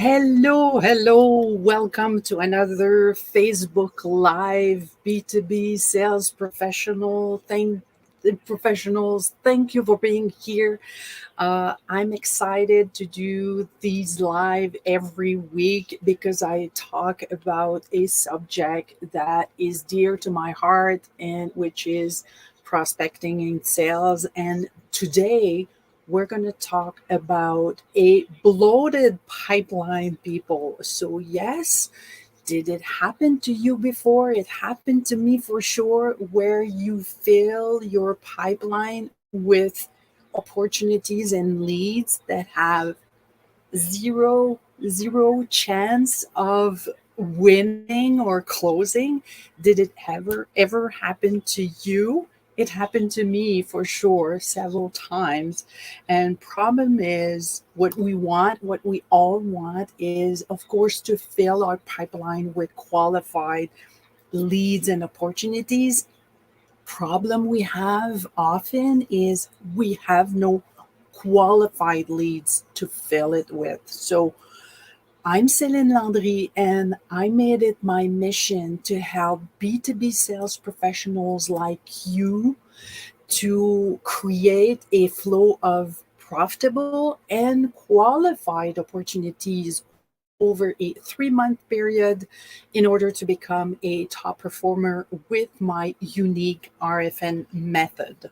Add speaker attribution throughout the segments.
Speaker 1: Hello. Welcome to another Facebook Live B2B sales professionals. Thank you for being here. I'm excited to do these live every week because I talk about a subject that is dear to my heart and which is prospecting and sales. And today we're going to talk about a bloated pipeline, people. So, yes, did it happen to you before? It happened to me for sure, where you fill your pipeline with opportunities and leads that have zero chance of winning or closing. Did it ever happen to you? It happened to me for sure several times. And problem is, what we all want is, of course, to fill our pipeline with qualified leads and opportunities. Problem we have often is we have no qualified leads to fill it with. So I'm Céline Landry, and I made it my mission to help B2B sales professionals like you to create a flow of profitable and qualified opportunities over a 3-month period in order to become a top performer with my unique RFN method.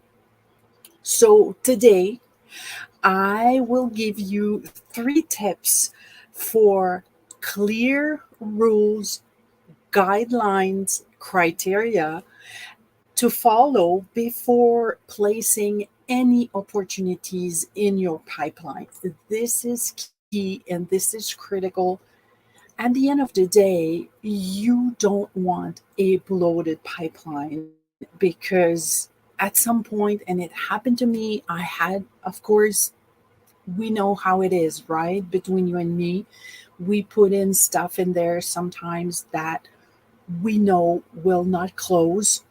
Speaker 1: So today, I will give you 3 tips for clear rules, guidelines, criteria to follow before placing any opportunities in your pipeline. This is key and this is critical. At the end of the day, you don't want a bloated pipeline because at some point, and it happened to me, I had, of course, we know how it is, right? Between you and me, we put in stuff in there sometimes that we know will not close,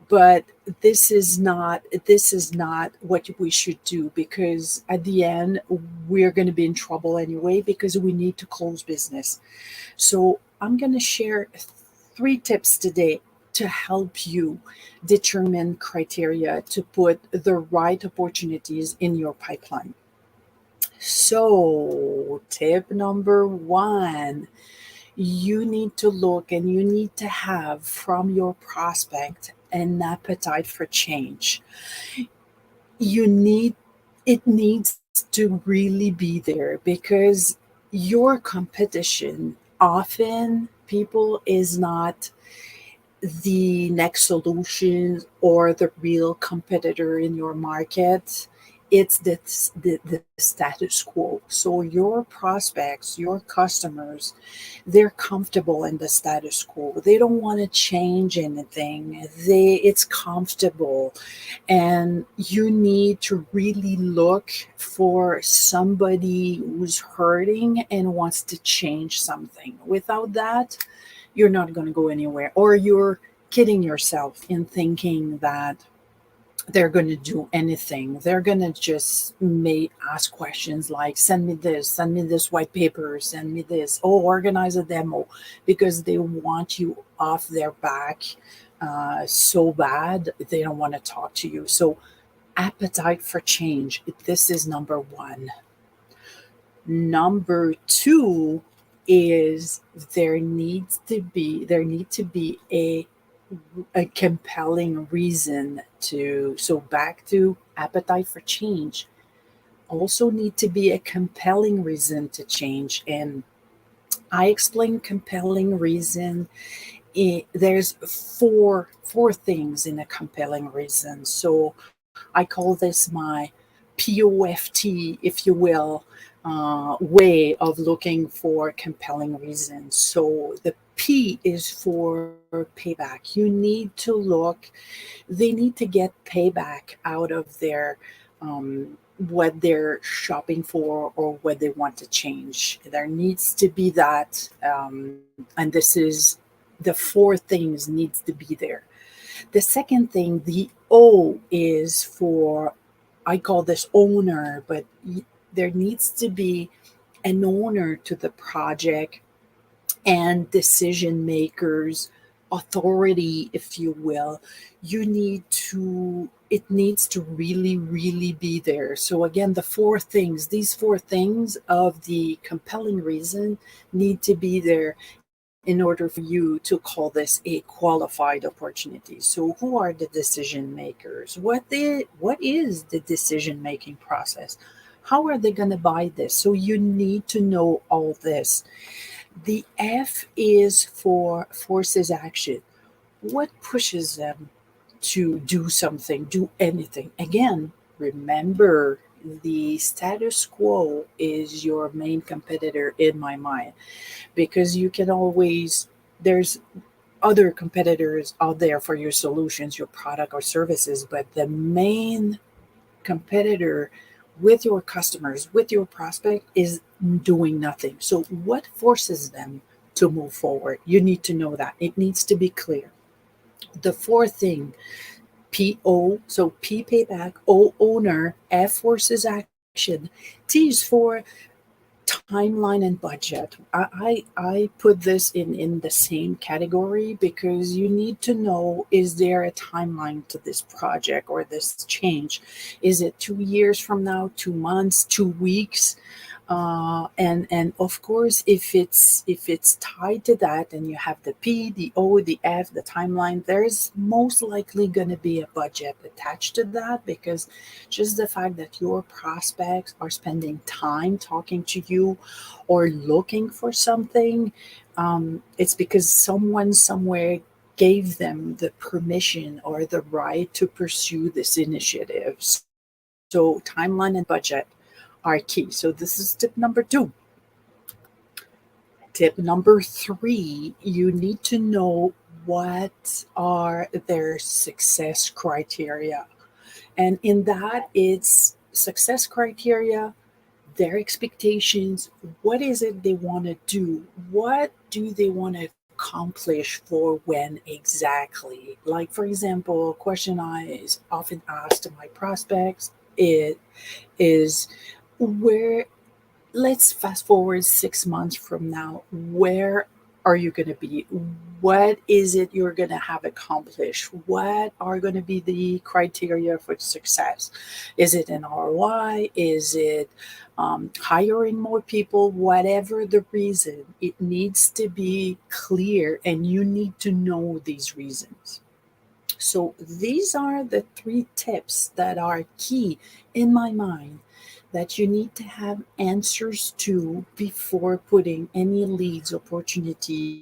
Speaker 1: but this is not what we should do, because at the end we're going to be in trouble anyway because we need to close business. So I'm going to share 3 tips today to help you determine criteria to put the right opportunities in your pipeline. So, tip number 1, you need to look and you need to have from your prospect an appetite for change. You need It needs to really be there, because your competition often, people, is not the next solution or the real competitor in your market. It's the status quo. So your prospects, your customers, they're comfortable in the status quo. They don't want to change anything. It's comfortable. And you need to really look for somebody who's hurting and wants to change something. Without that, you're not going to go anywhere, or you're kidding yourself in thinking that they're going to do anything. They're going to just may ask questions like, send me this white paper, send me this, oh, organize a demo, because they want you off their back so bad. They don't want to talk to you. So appetite for change, this is number 1. Number 2 is, there need to be a compelling reason to, so back to appetite for change, also need to be a compelling reason to change. And I explain compelling reason. There's four things in a compelling reason. So I call this my POFT, if you will, way of looking for compelling reasons. So the P is for payback. You need to look, they need to get payback out of their what they're shopping for or what they want to change. There needs to be that, and this is the 4 things needs to be there. The second thing, the O, is for, I call this owner, but there needs to be an owner to the project and decision makers, authority, if you will, it needs to really, really be there. So, again, these 4 things of the compelling reason need to be there in order for you to call this a qualified opportunity. So, who are the decision makers? What is the decision making process? How are they going to buy this? So, you need to know all this. The F is for forces action. What pushes them to do something, do anything? Again, remember, the status quo is your main competitor in my mind, because there's other competitors out there for your solutions, your product or services, but the main competitor with your customers, with your prospect, is doing nothing. So, what forces them to move forward? You need to know that. It needs to be clear. The fourth thing, PO, so P, payback, O, owner, F, forces action, T is for timeline and budget. I put this in the same category, because you need to know, is there a timeline to this project or this change? Is it 2 years from now, 2 months, 2 weeks? And of course, if it's tied to that, and you have the P, the O, the F, the timeline, there's most likely going to be a budget attached to that, because just the fact that your prospects are spending time talking to you or looking for something, it's because someone somewhere gave them the permission or the right to pursue this initiative. So timeline and budget are key. So this is tip number 2. Tip number 3, you need to know what are their success criteria. And in that, it's success criteria, their expectations, what is it they want to do? What do they want to accomplish for when exactly? Like, for example, a question I often ask to my prospects, it is, where let's fast forward 6 months from now. Where are you going to be? What is it you're going to have accomplished? What are going to be the criteria for success? Is it an ROI? Is it hiring more people? Whatever the reason, it needs to be clear, and you need to know these reasons. So these are the 3 tips that are key in my mind, that you need to have answers to before putting any leads, opportunities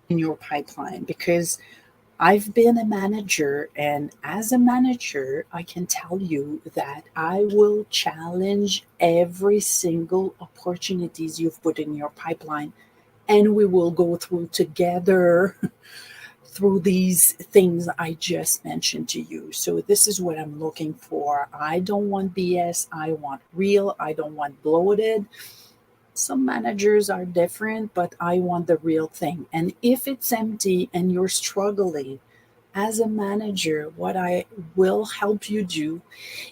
Speaker 1: in your pipeline. Because I've been a manager, and as a manager, I can tell you that I will challenge every single opportunities you've put in your pipeline, and we will go through together through these things I just mentioned to you. So this is what I'm looking for. I don't want BS. I want real. I don't want bloated. Some managers are different, but I want the real thing. And if it's empty and you're struggling as a manager, what I will help you do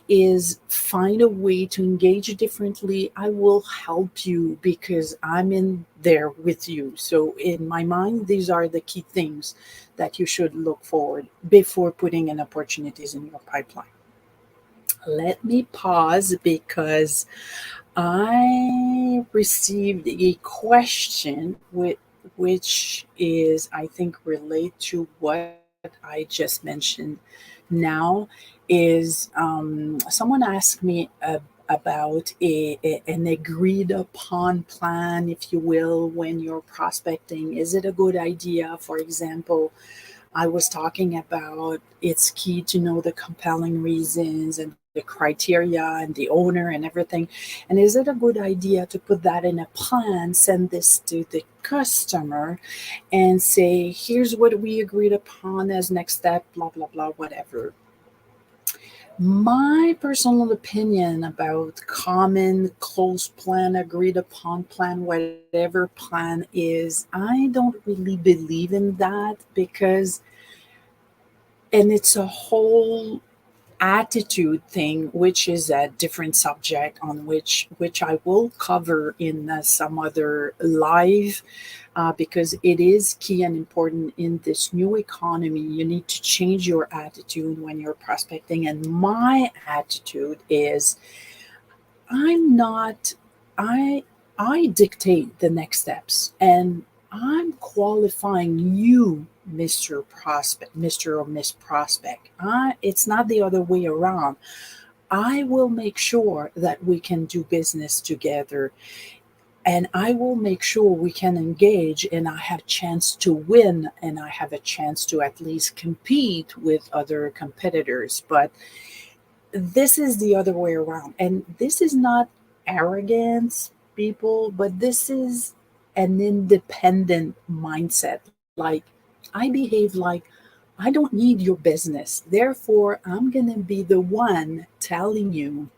Speaker 1: is find a way to engage differently. I will help you because I'm in there with you. So, in my mind, these are the key things that you should look forward before putting in opportunities in your pipeline. Let me pause, because I received a question which is, I think, relate to what I just mentioned now. Is someone asked me about an agreed upon plan, if you will, when you're prospecting. Is it a good idea? For example, I was talking about it's key to know the compelling reasons and the criteria and the owner and everything. And is it a good idea to put that in a plan, send this to the customer, and say, here's what we agreed upon as next step, blah, blah, blah, whatever? My personal opinion about common, close plan, agreed upon plan, whatever plan is, I don't really believe in that, because, and it's a whole attitude thing, which is a different subject on which I will cover in some other live, because it is key and important in this new economy. You need to change your attitude when you're prospecting. And my attitude is I'm not I I dictate the next steps, and I'm qualifying you, Mr. Prospect, Mr. or Miss Prospect. It's not the other way around. I will make sure that we can do business together, and I will make sure we can engage, and I have a chance to win, and I have a chance to at least compete with other competitors. But this is the other way around. And this is not arrogance, people, but this is an independent mindset. Like, I behave like I don't need your business. Therefore, I'm going to be the one telling you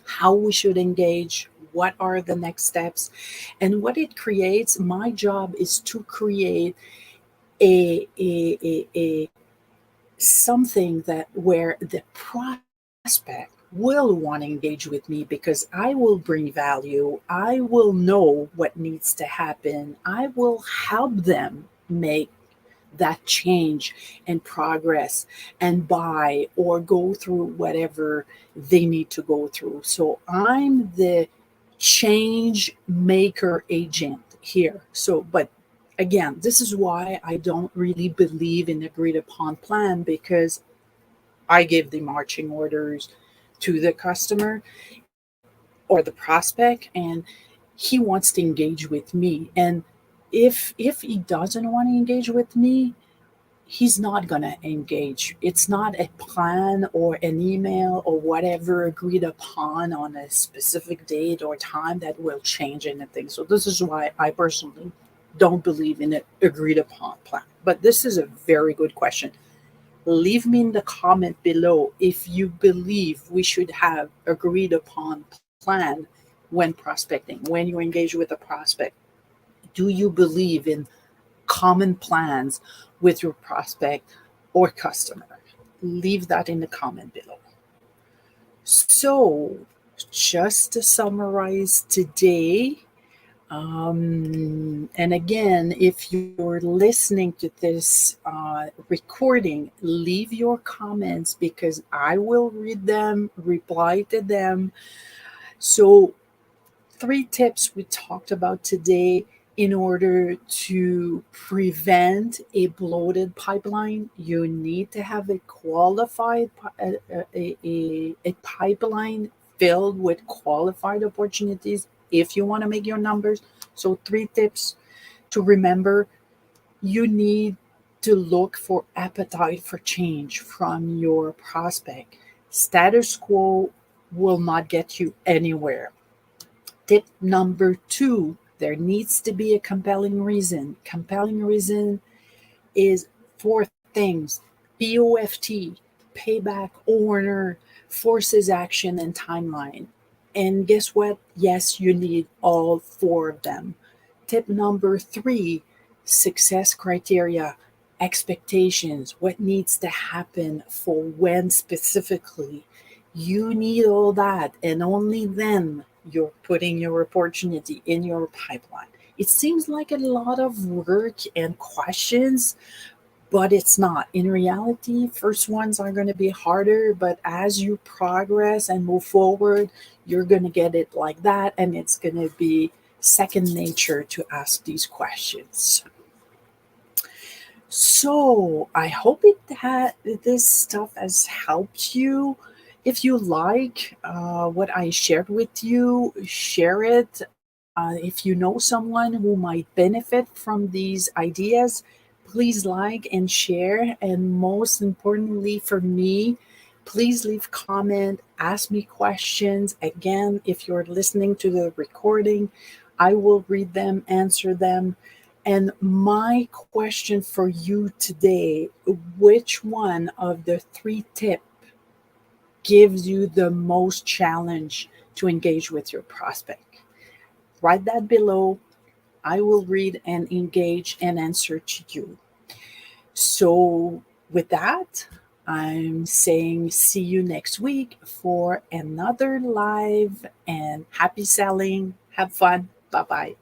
Speaker 1: how we should engage, what are the next steps, and what it creates. My job is to create a something that where the prospect will want to engage with me because I will bring value. I will know what needs to happen. I will help them make that change and progress and buy or go through whatever they need to go through. So I'm the change maker agent here. So, but again, this is why I don't really believe in agreed upon plan, because I give the marching orders to the customer or the prospect, and he wants to engage with me. And if he doesn't want to engage with me, he's not going to engage. It's not a plan or an email or whatever agreed upon on a specific date or time that will change anything. So this is why I personally don't believe in an agreed upon plan. But this is a very good question. Leave me in the comment below if you believe we should have agreed upon plan when prospecting, when you engage with a prospect. Do you believe in common plans with your prospect or customer? Leave that in the comment below. So, just to summarize today, and again, if you're listening to this recording, leave your comments because I will read them, reply to them. So, 3 tips we talked about today in order to prevent a bloated pipeline. You need to have a qualified a pipeline filled with qualified opportunities if you want to make your numbers. So 3 tips to remember: you need to look for appetite for change from your prospect. Status quo will not get you anywhere. Tip number 2: there needs to be a compelling reason. Compelling reason is 4 things: POFT, payback, owner, forces action, and timeline. And guess what? Yes, you need all 4 of them. Tip number 3: success criteria, expectations, what needs to happen for when specifically. You need all that, and only then you're putting your opportunity in your pipeline. It seems like a lot of work and questions, but it's not. In reality, first ones are going to be harder, but as you progress and move forward, you're going to get it like that, and it's going to be second nature to ask these questions. So I hope this stuff has helped you. If you like what I shared with you, share it. If you know someone who might benefit from these ideas, please like and share. And most importantly for me, please leave comment, ask me questions. Again, if you're listening to the recording, I will read them, answer them. And my question for you today: which one of the 3 tips gives you the most challenge to engage with your prospect? Write that below. I will read and engage and answer to you. So, with that, I'm saying see you next week for another live, and happy selling. Have fun. Bye bye.